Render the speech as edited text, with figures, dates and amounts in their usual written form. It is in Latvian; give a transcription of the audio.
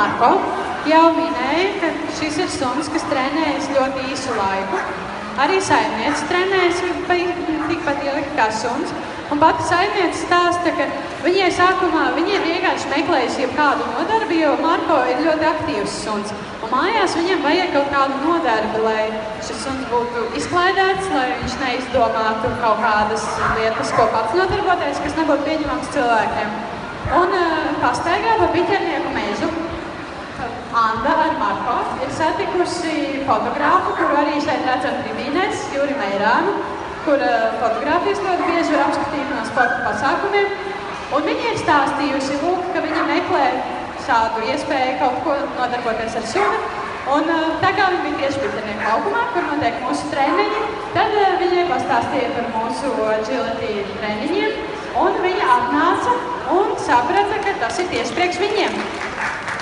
Marko jau minēja, ka šis ir suns, kas trenējas ļoti īsu laiku. Arī saimniece trenējas tikpat ilgi kā suns. Un pati saimniece stāsta, ka viņai sākumā viņa ir vienkārši meklējusi jebkādu nodarbi, jo Marko ir ļoti aktīvs suns. Un mājās viņam vajag kaut kādu nodarbi, lai šis suns būtu izklaidēts, lai viņš neizdomātu kaut kādas lietas, ko pats nodarboties, kas nebūtu pieņemams cilvēkiem. Un pastaigā pa Piķernieku mežu Anda ar Marko ir satikusi fotogrāfu, kuru arī šeit redzam tribīnēs, Juri Meirānu, kur fotogrāfijas ļoti bieži var apskatīt no sporta pasākumiem. Un viņa ir stāstījusi, lūk, ka viņa meklē šādu iespēju kaut ko nodarboties ar suni. Un tā kā viņa bija tieši Piķernieku laukumā, kur notiek mūsu treniņi, tad viņai pastāstīja par mūsu agility treniņiem. Un viņa atnāca un saprata, ka tas ir tieši priekš viņiem.